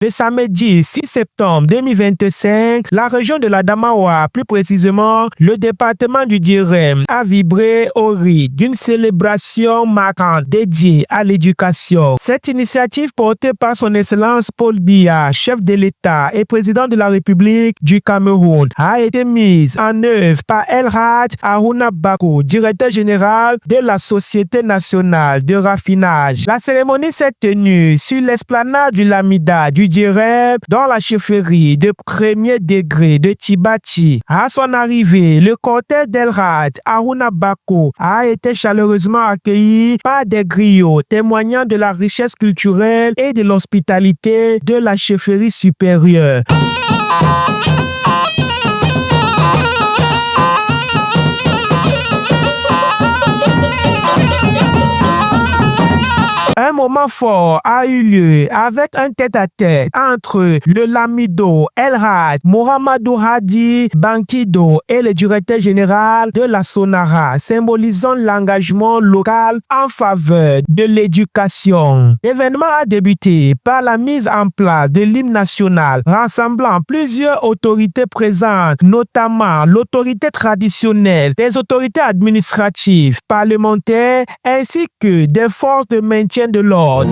Le samedi 6 septembre 2025, la région de l'Adamawa, plus précisément le département du Djirem, a vibré au rythme d'une célébration marquante dédiée à l'éducation. Cette initiative portée par son Excellence Paul Biya, chef de l'État et président de la République du Cameroun, a été mise en œuvre par El Hadj Harouna Bako, directeur général de la Société nationale de raffinage. La cérémonie s'est tenue sur l'esplanade du Lamida du Djirem dans la chefferie de premier degré de Tibati. À son arrivée, le cortège d'El Hadj Harouna Bako a été chaleureusement accueilli par des griots témoignant de la richesse culturelle et de l'hospitalité de la chefferie supérieure. Un moment fort a eu lieu avec un tête-à-tête entre le Lamido El Hadj Mohamedou Hadi Bankido et le directeur général de la Sonara, symbolisant l'engagement local en faveur de l'éducation. L'événement a débuté par la mise en place de l'hymne national, rassemblant plusieurs autorités présentes, notamment l'autorité traditionnelle, des autorités administratives, parlementaires, ainsi que des forces de maintien de l'ordre.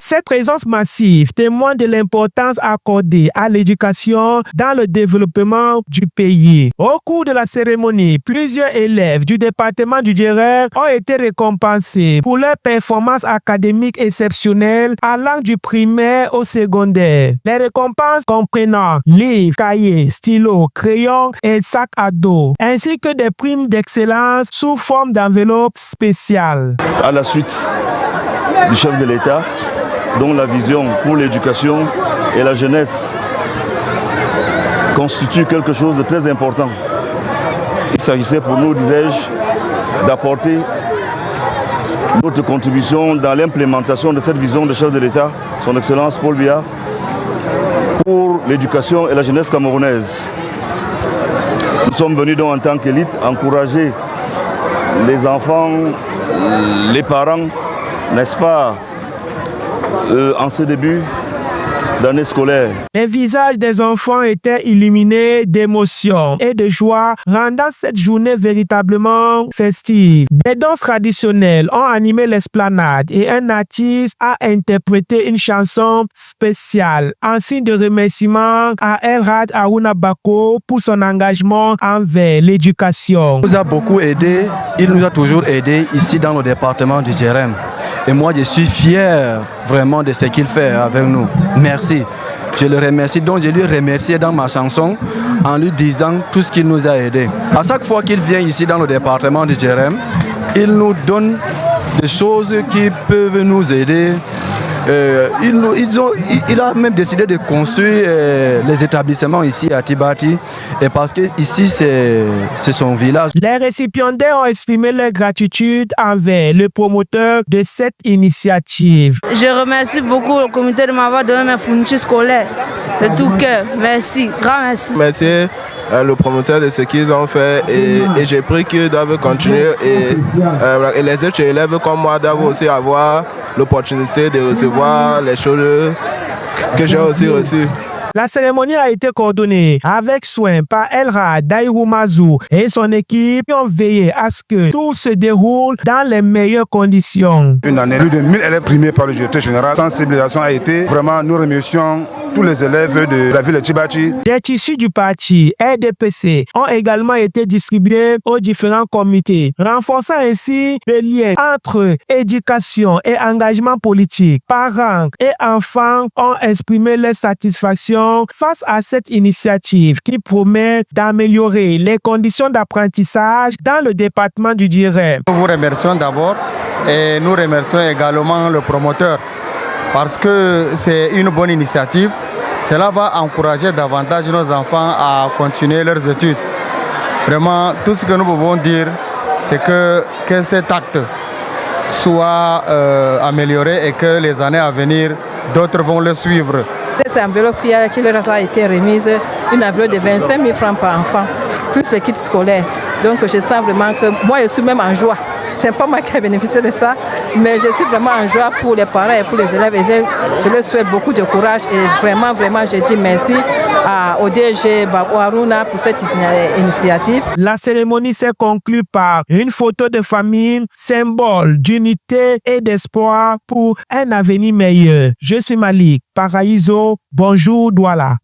Cette présence massive témoigne de l'importance accordée à l'éducation dans le développement du pays. Au cours de la cérémonie, plusieurs élèves du département du Djirem ont été récompensés pour leurs performances académiques exceptionnelles allant du primaire au secondaire. Les récompenses comprenant livres, cahiers, stylos, crayons et sacs à dos, ainsi que des primes d'excellence sous forme d'enveloppes spéciales. À la suite du chef de l'État, dont la vision pour l'éducation et la jeunesse constitue quelque chose de très important. Il s'agissait pour nous, disais-je, d'apporter notre contribution dans l'implémentation de cette vision de chef de l'État, son Excellence Paul Biya, pour l'éducation et la jeunesse camerounaise. Nous sommes venus donc en tant qu'élite encourager les enfants, les parents, n'est-ce pas, en ce début d'année scolaire. Les visages des enfants étaient illuminés d'émotion et de joie, rendant cette journée véritablement festive. Des danses traditionnelles ont animé l'esplanade et un artiste a interprété une chanson spéciale en signe de remerciement à El Hadj Harouna Bako pour son engagement envers l'éducation. Il nous a beaucoup aidé, il nous a toujours aidé ici dans le département du Djirem. Et moi, je suis fier vraiment de ce qu'il fait avec nous. Merci. Je le remercie. Donc, je lui remercie dans ma chanson en lui disant tout ce qu'il nous a aidé. À chaque fois qu'il vient ici dans le département du Djirem, il nous donne des choses qui peuvent nous aider. Il a même décidé de construire les établissements ici à Tibati, et parce que ici c'est son village. Les récipiendaires ont exprimé leur gratitude envers le promoteur de cette initiative. Je remercie beaucoup le comité de m'avoir donné mes fournitures scolaires de tout cœur. Merci, grand merci. Merci le promoteur de ce qu'ils ont fait et j'ai pris qu'ils doivent continuer et les autres élèves comme moi doivent aussi avoir l'opportunité de recevoir les choses que j'ai aussi reçues. La cérémonie a été coordonnée avec soin par El Hadj Daïrou Mazou et son équipe qui ont veillé à ce que tout se déroule dans les meilleures conditions. Une année, plus de 1000 élèves primés par le directeur général. La sensibilisation a été, vraiment, nous remercions tous les élèves de la ville de Tibati. Des tissus du parti RDPC ont également été distribués aux différents comités, renforçant ainsi le lien entre éducation et engagement politique. Parents et enfants ont exprimé leur satisfaction face à cette initiative qui promet d'améliorer les conditions d'apprentissage dans le département du Djirem. Nous vous remercions d'abord et nous remercions également le promoteur parce que c'est une bonne initiative. Cela va encourager davantage nos enfants à continuer leurs études. Vraiment, tout ce que nous pouvons dire, c'est que cet acte soit amélioré et que les années à venir, d'autres vont le suivre. Ces enveloppes qui leur a été remise, une enveloppe de 25 000 francs par enfant, plus les kits scolaires. Donc je sens vraiment que moi je suis même en joie. Ce n'est pas moi qui ai bénéficié de ça, mais je suis vraiment en joie pour les parents et pour les élèves. Et je leur souhaite beaucoup de courage et vraiment, je dis merci au DG Babo Haruna pour cette initiative. La cérémonie s'est conclue par une photo de famille, symbole d'unité et d'espoir pour un avenir meilleur. Je suis Malik Paraïso. Bonjour Douala.